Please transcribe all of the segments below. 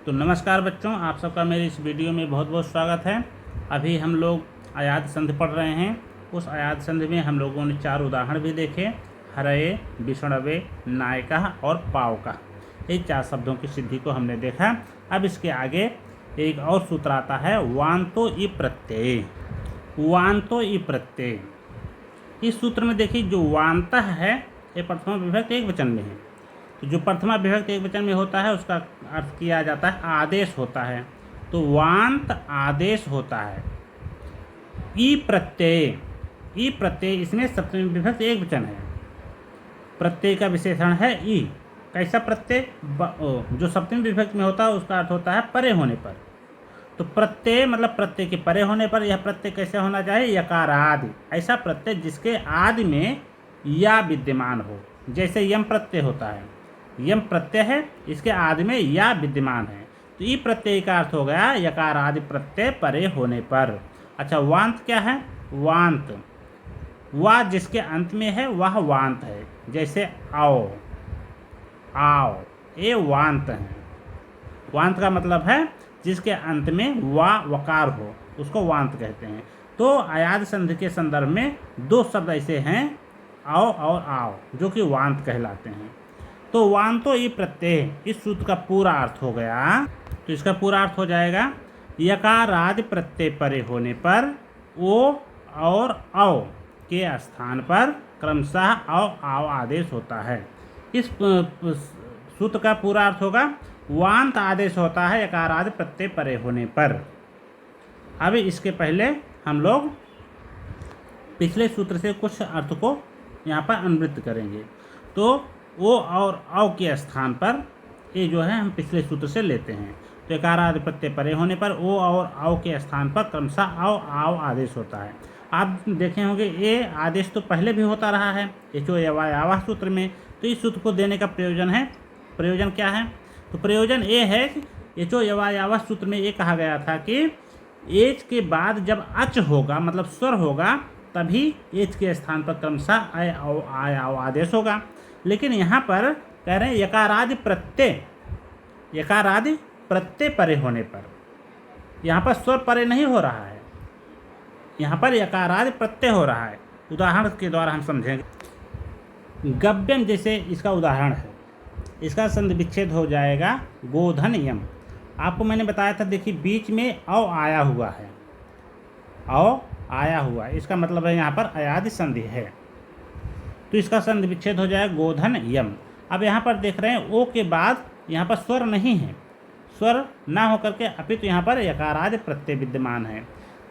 तो नमस्कार बच्चों, आप सबका मेरे इस वीडियो में बहुत बहुत स्वागत है। अभी हम लोग अयाद संधि पढ़ रहे हैं। उस अयाद संधि में हम लोगों ने 4 उदाहरण भी देखे। हरये, विषणवे, नायका और पावका, ये 4 शब्दों की सिद्धि को हमने देखा। अब इसके आगे एक और सूत्र आता है वांतो ई प्रत्यय। वांतो ई प्रत्यय, इस सूत्र में देखिए जो वांता है ये प्रथमा विभक्त एक वचन में है। तो जो प्रथमा विभक्त एक वचन में होता है उसका अर्थ किया जाता है आदेश होता है। तो वांत आदेश होता है। ई प्रत्यय, ई प्रत्यय इसमें सप्तमी विभक्त एक वचन है। प्रत्यय का विशेषण है ई। कैसा प्रत्यय? जो सप्तमी विभक्त में होता है उसका अर्थ होता है परे होने पर। तो प्रत्यय मतलब प्रत्यय के परे होने पर। यह प्रत्यय कैसे होना चाहिए? यकार आदि, ऐसा प्रत्यय जिसके आदि में या विद्यमान हो। जैसे यम प्रत्यय होता है, यम प्रत्यय है, इसके आदि में या विद्यमान है। तो ई प्रत्यय का अर्थ हो गया यकार आदि प्रत्यय परे होने पर। अच्छा, वांत क्या है? वांत, वा जिसके अंत में है वह वांत है। जैसे आओ, आओ, ये वांत है। वांत का मतलब है जिसके अंत में वा वकार हो, उसको वांत कहते हैं। तो अयाद संधि के संदर्भ में 2 शब्द ऐसे हैं, आओ और आओ, जो कि वांत कहलाते हैं। तो वांतो ई प्रत्यय, इस सूत्र का पूरा अर्थ हो गया। तो इसका पूरा अर्थ हो जाएगा यकार आदि प्रत्यय परे होने पर ओ और औ के स्थान पर क्रमशः औ आओ आदेश होता है। इस सूत्र का पूरा अर्थ होगा वांत आदेश होता है यकार आदि प्रत्यय परे होने पर। अब इसके पहले हम लोग पिछले सूत्र से कुछ अर्थ को यहाँ पर अनुवृत्त करेंगे। तो ओ और औ के स्थान पर ये जो है हम पिछले सूत्र से लेते हैं। तो यकार आदि प्रत्यय परे होने पर ओ और औ के स्थान पर क्रमशः औ आओ आदेश होता है। आप देखे होंगे ये आदेश तो पहले भी होता रहा है एचो यवायावाह सूत्र में। तो इस सूत्र को देने का प्रयोजन क्या है? तो प्रयोजन ये है कि एचो यवायावाह सूत्र में ये कहा गया था कि एच के बाद जब अच होगा मतलब स्वर होगा तभी एच के स्थान पर क्रमशः आय आओ आदेश होगा। लेकिन यहाँ पर कह रहे हैं यकारादि प्रत्यय परे होने पर। यहाँ पर स्वर परे नहीं हो रहा है, यहाँ पर यकारादि प्रत्यय हो रहा है। उदाहरण के द्वारा हम समझेंगे। गव्यम जैसे इसका उदाहरण है, इसका संधि विच्छेद हो जाएगा गोधन यम। आपको मैंने बताया था, देखिए बीच में औ आया हुआ है, औ आया हुआ है, इसका मतलब है यहाँ पर अयादि संधि है। तो इसका संधि विच्छेद हो जाएगा गोधन यम। अब यहाँ पर देख रहे हैं ओ के बाद यहाँ पर स्वर नहीं है, स्वर ना होकर के अपितु यहाँ पर यकारादि प्रत्यय विद्यमान है।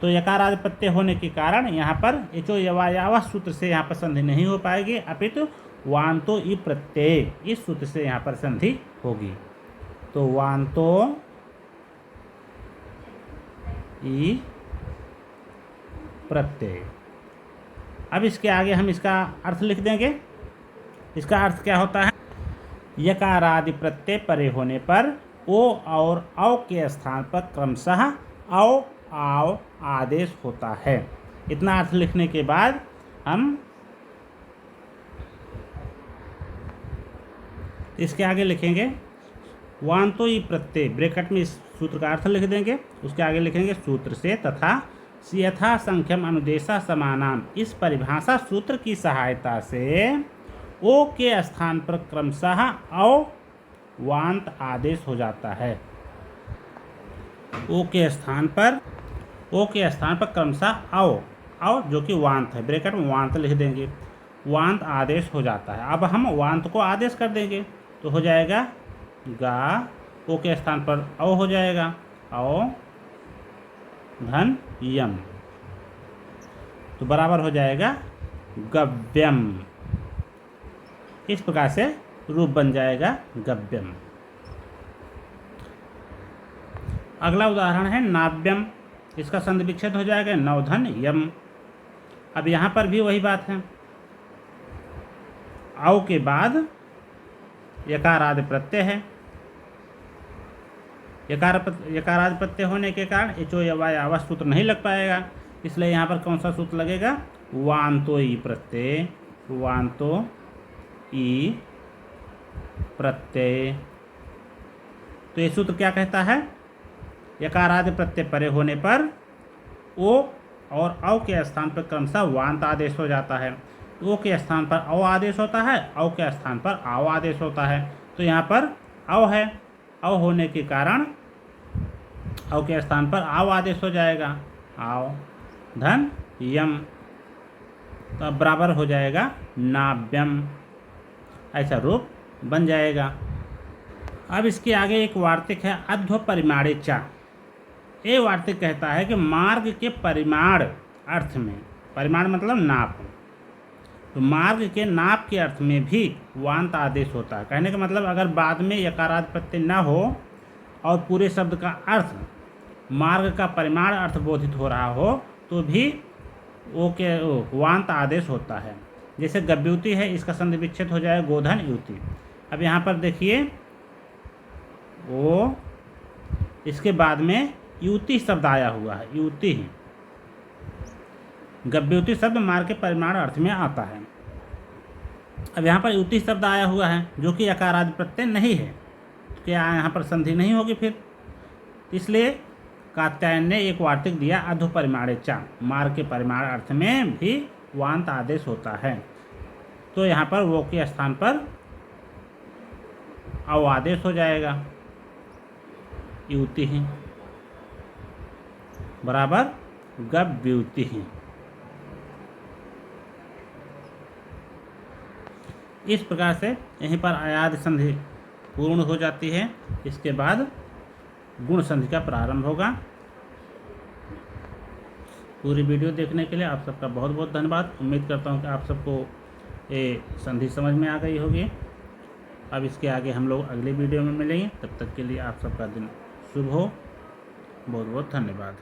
तो यकारादि प्रत्यय होने के कारण यहाँ पर एचो यवायावाह सूत्र से यहाँ पर संधि नहीं हो पाएगी, अपितु वांतो ई प्रत्यय इस सूत्र से यहाँ पर संधि होगी। तो वांतो ई प्रत्यय। अब इसके आगे हम इसका अर्थ लिख देंगे। इसका अर्थ क्या होता है? यकार आदि प्रत्यय परे होने पर ओ और औ के स्थान पर क्रमशः औ आओ आदेश होता है। इतना अर्थ लिखने के बाद हम इसके आगे लिखेंगे वांतो ई प्रत्यय, ब्रैकेट में इस सूत्र का अर्थ लिख देंगे। उसके आगे लिखेंगे सूत्र से तथा यथा संख्यम अनुदेशा समानाम, इस परिभाषा सूत्र की सहायता से ओ के स्थान पर क्रमशः औ वांत आदेश हो जाता है। ओ के स्थान पर क्रमशः औ जो कि वांत है, ब्रैकेट में वांत लिख देंगे, वांत आदेश हो जाता है। अब हम वांत को आदेश कर देंगे तो हो जाएगा गा, ओ के स्थान पर औ हो जाएगा, औ धन यम, तो बराबर हो जाएगा गव्यम। इस प्रकार से रूप बन जाएगा गव्यम। अगला उदाहरण है नाव्यम। इसका संधि विच्छेद हो जाएगा नवधन यम। अब यहाँ पर भी वही बात है, औ के बाद यकार आदि प्रत्यय है। यकार आदि प्रत्यय होने के कारण एचो यवायावाह सूत्र नहीं लग पाएगा, इसलिए यहाँ पर कौन सा सूत्र लगेगा? वांतो ई प्रत्यय। वांतो ई प्रत्यय। तो ये सूत्र क्या कहता है, यकारादि प्रत्यय परे होने पर ओ और औ के स्थान पर क्रमशः वांत आदेश हो जाता है। ओ के स्थान पर औ आदेश होता है, औ के स्थान पर आओ आदेश होता है। तो यहाँ पर औ है, औ होने के कारण औ के स्थान पर आओ आदेश हो जाएगा, आओ धन यम, तो अब बराबर हो जाएगा नाव्यम, ऐसा रूप बन जाएगा। अब इसके आगे एक वार्तिक है अध्व परिमाणे चा। ये वार्तिक कहता है कि मार्ग के परिमाण अर्थ में, परिमाण मतलब नाप, तो मार्ग के नाप के अर्थ में भी वांत आदेश होता है। कहने का मतलब अगर बाद में यकारादि प्रत्यय न हो और पूरे शब्द का अर्थ मार्ग का परिमाण अर्थ बोधित हो रहा हो तो भी वो के वांत आदेश होता है। जैसे गव्युति है, इसका संधि विच्छेद हो जाएगा गोधन युति। अब यहाँ पर देखिए वो इसके बाद में युति शब्द आया हुआ है, युति ही गव्युति शब्द मार्ग के परिमाण अर्थ में आता है। अब यहाँ पर युति शब्द आया हुआ है जो कि यकारादि प्रत्यय नहीं है, तो क्या यहाँ पर संधि नहीं होगी फिर, इसलिए कात्यायन ने एक वार्तिक दिया अध्व परिमाणे चा, मार्ग के परिमाण अर्थ में भी वांत आदेश होता है। तो यहाँ पर वो के स्थान पर अव आदेश हो जाएगा, युति ही बराबर गव्युति ही। इस प्रकार से यहीं पर अयाद संधि पूर्ण हो जाती है। इसके बाद गुण संधि का प्रारंभ होगा। पूरी वीडियो देखने के लिए आप सबका बहुत बहुत धन्यवाद। उम्मीद करता हूँ कि आप सबको ये संधि समझ में आ गई होगी। अब इसके आगे हम लोग अगले वीडियो में मिलेंगे, तब तक के लिए आप सबका दिन शुभ हो। बहुत बहुत धन्यवाद।